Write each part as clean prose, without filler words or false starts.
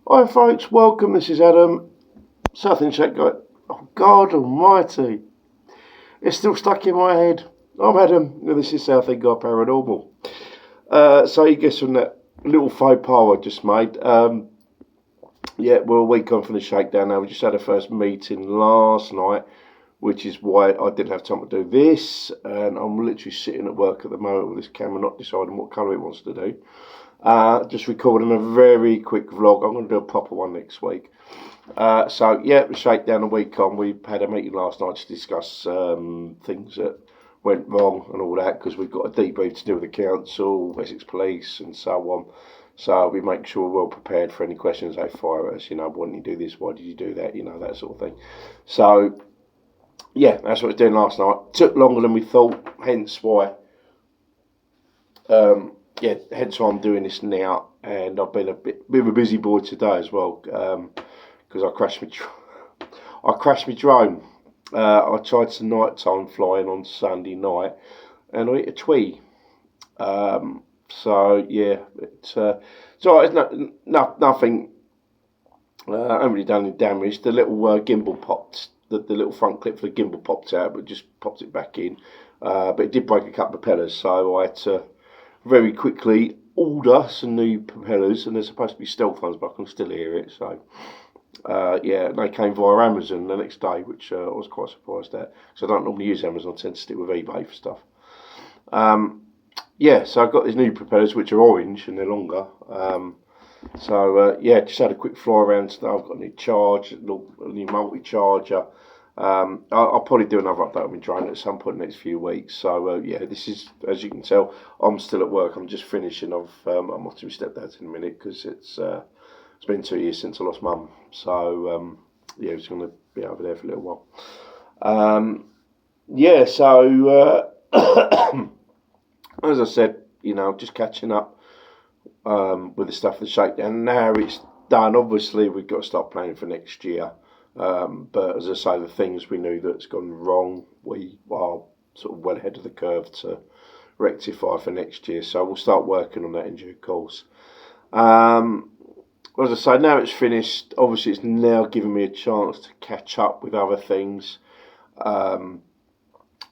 Hi folks, welcome. This is Adam. Something check guy. Oh God Almighty! It's still stuck in my head. I'm Adam. This is Something Guy Paranormal. So you guess from that little faux pas I just made. Yeah, we're a week on from the shakedown now. We just had a first meeting last night, which is why I didn't have time to do this. And I'm literally sitting at work at the moment with this camera, not deciding what colour it wants to do. Just recording a very quick vlog. I'm going to do a proper one next week. So yeah, the shakedown a week on. We had a meeting last night to discuss things that went wrong and all that, because we've got a debrief to do with the council, Essex Police, and so on. So we make sure we're well prepared for any questions they fire at us. You know, why didn't you do this? Why did you do that? You know, that sort of thing. So yeah, that's what I was doing last night. Took longer than we thought, hence why. Hence why I'm doing this now, and I've been a bit of a busy boy today as well, because I crashed my drone. I tried some nighttime flying on Sunday night, and I hit a tree. So yeah, it's alright. It's nothing. I haven't really done any damage. The little gimbal popped. The little front clip for the gimbal popped out, but just popped it back in. But it did break a couple of propellers, so I had to very quickly order some new propellers, and they're supposed to be stealth ones, but I can still hear it. So yeah, they came via Amazon the next day, which I was quite surprised at. So I don't normally use Amazon. I tend to stick with eBay for stuff. Yeah, so I've got these new propellers, which are orange and they're longer. Yeah, just had a quick fly around today. I've got a new charge, a new multi-charger. I'll probably do another update on my drone at some point in the next few weeks. So yeah, this is, as you can tell, I'm still at work. I'm just finishing. I'm off to my stepdad's in a minute, because it's been 2 years since I lost mum. So yeah, it's going to be over there for a little while. Yeah, so as I said, you know, just catching up with the stuff of the shakedown. Now it's done. Obviously, we've got to start planning for next year. But as I say, the things we knew that's gone wrong, we are sort of well ahead of the curve to rectify for next year. So we'll start working on that in due course. As I say, now it's finished. Obviously, it's now given me a chance to catch up with other things.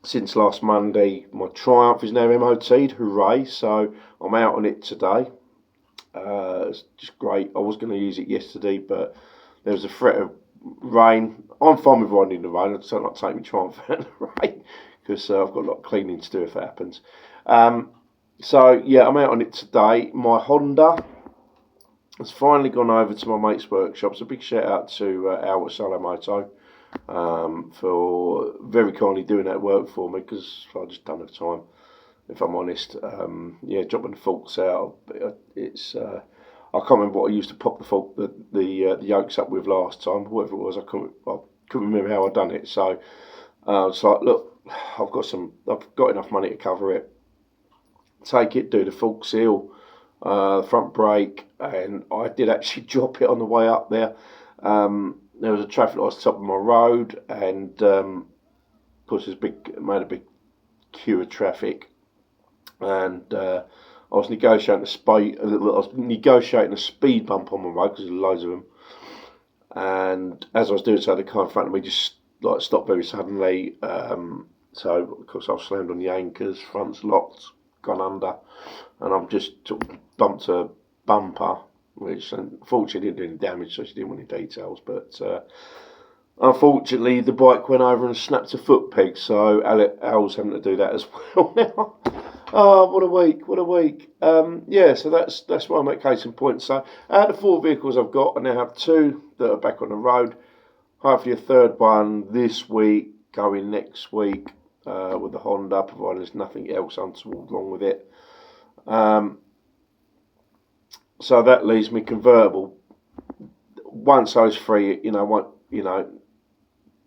Since last Monday, my Triumph is now MOT'd. Hooray! So I'm out on it today. It's just great. I was going to use it yesterday, but there was a threat of rain. I'm fine with riding in the rain. I just don't like taking my Triumph out in the rain, because I've got a lot of cleaning to do if that happens. So yeah, I'm out on it today. My Honda has finally gone over to my mate's workshop. So a big shout out to Al at Solomoto for very kindly doing that work for me, because I just don't have time, if I'm honest. Yeah, dropping the forks out. It's I can't remember what I used to pop the yokes up with last time. Whatever it was, I couldn't remember how I done it. So it's like, look, I've got enough money to cover it. Take it, do the fork seal, front brake, and I did actually drop it on the way up there. There was a traffic light at the top of my road, and of course made a big queue of traffic, and I was negotiating a speed bump on my road, because there's loads of them. And as I was doing so, the car in front of me just like stopped very suddenly. So of course I was slammed on the anchors, front's locked, gone under, and I've just bumped a bumper, which unfortunately didn't do any damage, so she didn't want any details. But unfortunately, the bike went over and snapped a foot peg, so Al's having to do that as well now. Oh, what a week. Yeah, so that's why I make case in point. So out of the 4 vehicles I've got, I now have 2 that are back on the road. Hopefully a third one this week, going next week with the Honda, provided there's nothing else untoward wrong with it. So that leaves me convertible. Once those 3,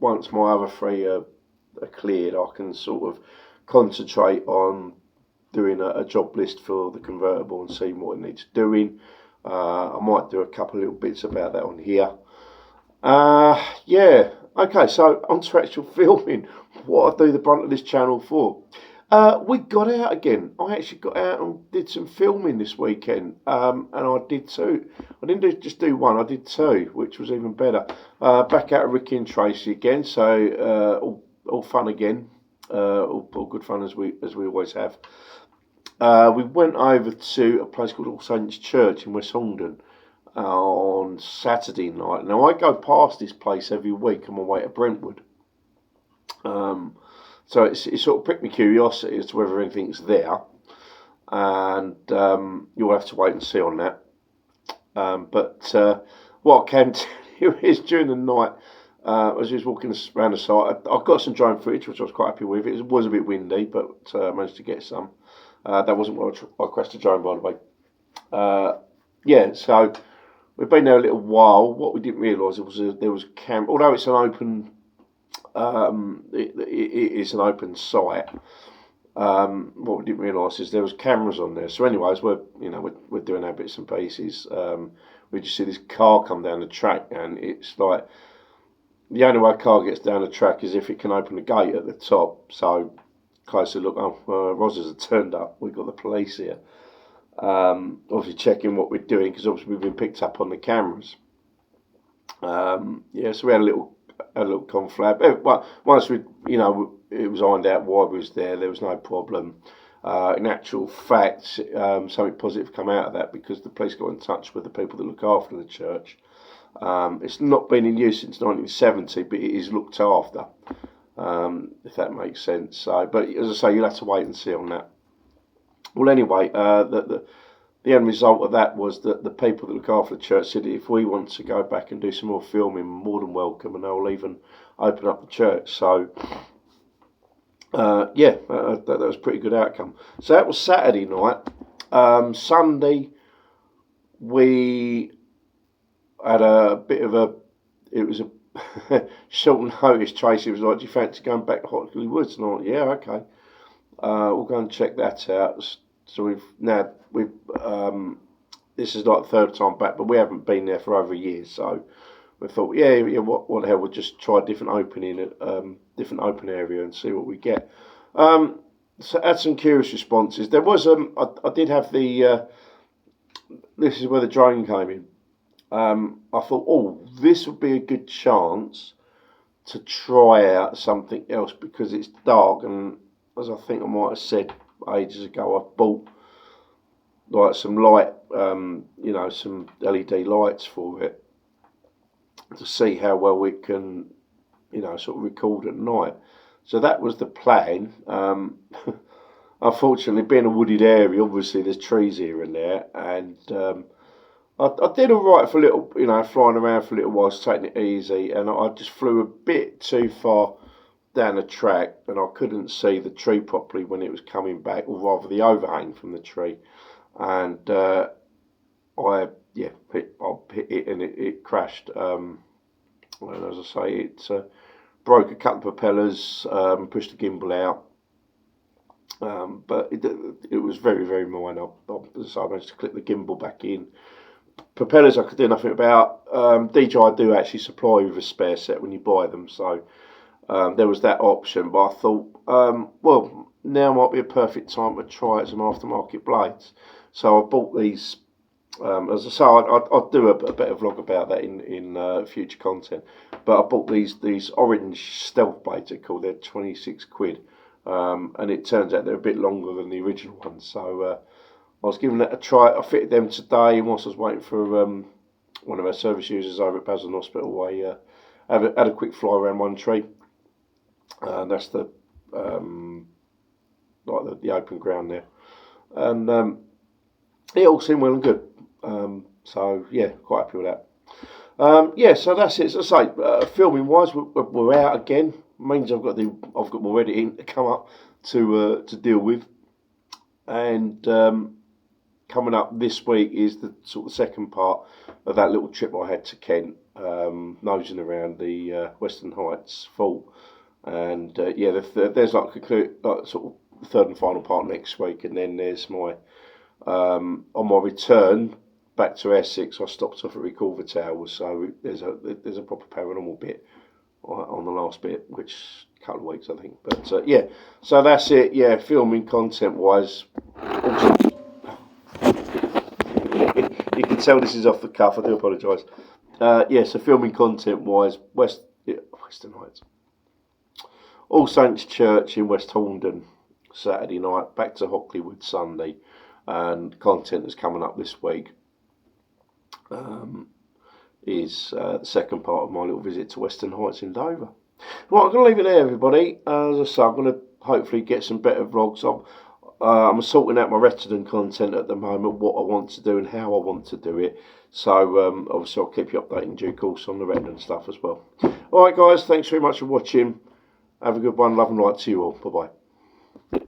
once my other 3 are cleared, I can sort of concentrate on doing a job list for the convertible and seeing what it needs doing. I might do a couple of little bits about that on here. Yeah, okay, so on to actual filming. What I do the brunt of this channel for. We got out again. I actually got out and did some filming this weekend, and I did two. I didn't just do one, I did two, which was even better. Back out of Ricky and Tracy again, so all fun again, all good fun as we always have. We went over to a place called All Saints Church in West Horndon on Saturday night. Now I go past this place every week on my way to Brentwood. So it sort of pricked my curiosity as to whether anything's there, and you'll have to wait and see on that. But what I can tell you is during the night, as I was walking around the site, I got some drone footage, which I was quite happy with. It was a bit windy, but I managed to get some. That wasn't what I requested drone, by the way. Yeah, so we've been there a little while. What we didn't realise was there was camp. Although it's an open, it is an open site. What we didn't realise is there was cameras on there. So, anyways, we're doing our bits and pieces. We just see this car come down the track, and it's like the only way a car gets down the track is if it can open the gate at the top. So, closer look, Rosers have turned up. We've got the police here. Obviously checking what we're doing because obviously we've been picked up on the cameras. Yeah, so we had a little conflab. Well, once it was ironed out why we was there was no problem. In actual fact, something positive come out of that because the police got in touch with the people that look after the church. It's not been in use since 1970, but it is looked after, if that makes sense. So, but as I say, you'll have to wait and see on that. Well, anyway, the end result of that was that the people that look after the church said if we want to go back and do some more filming, more than welcome, and they'll even open up the church. So, that was a pretty good outcome. So that was Saturday night. Sunday, we had a bit of it was a short notice. Tracy was like, do you fancy going back to Hockley Woods? And I'm like, yeah, okay. We'll go and check that out. So we've this is like the third time back, but we haven't been there for over a year. So we thought, what the hell? We'll just try a different open area and see what we get. So had some curious responses. There was I did have the this is where the drone came in. I thought, this would be a good chance to try out something else because it's dark, and as I think I might have said ages ago, I bought like some light, some LED lights for it to see how well it can, sort of record at night. So that was the plan. Unfortunately, being a wooded area, obviously there's trees here and there, and I did all right for a little, flying around for a little while, taking it easy, and I just flew a bit too far down the track, and I couldn't see the tree properly when it was coming back, or rather the overhang from the tree, and I hit it and it crashed. And as I say, it broke a couple of propellers, pushed the gimbal out, but it was very, very minor. So I managed to clip the gimbal back in. Propellers I could do nothing about. DJI do actually supply you with a spare set when you buy them, so there was that option. But I thought, now might be a perfect time to try out some aftermarket blades. So I bought these. As I say, I'll do a better vlog about that in future content. But I bought these orange stealth blades. They're called. They're 26 quid, and it turns out they're a bit longer than the original ones. So I was giving that a try. I fitted them today, and whilst I was waiting for one of our service users over at Basildon Hospital, I had a quick fly around one tree. That's the the open ground there, and it all seemed well and good. So yeah, quite happy with that. So that's it. So I say, filming wise, we're out again. Means I've got more editing to come up to deal with, and coming up this week is the sort of second part of that little trip I had to Kent, nosing around the Western Heights fault, and there's like sort of the third and final part next week, and then there's my on my return back to Essex, I stopped off at Recorver Towers, so there's a proper paranormal bit on the last bit, which couple of weeks, I think. But yeah, so that's it. Yeah, filming content wise. You can tell this is off the cuff. I do apologise. Yeah, so filming content wise, Western Heights, All Saints Church in West Horndon, Saturday night. Back to Hocklywood Sunday, and content that's coming up this week. Is the second part of my little visit to Western Heights in Dover. Right, I'm going to leave it there, everybody. As I say, I'm going to hopefully get some better vlogs. I'm sorting out my Rettendon content at the moment, what I want to do and how I want to do it. So obviously I'll keep you updated in due course on the Rettendon stuff as well. Alright guys, thanks very much for watching. Have a good one. Love and light to you all. Bye bye.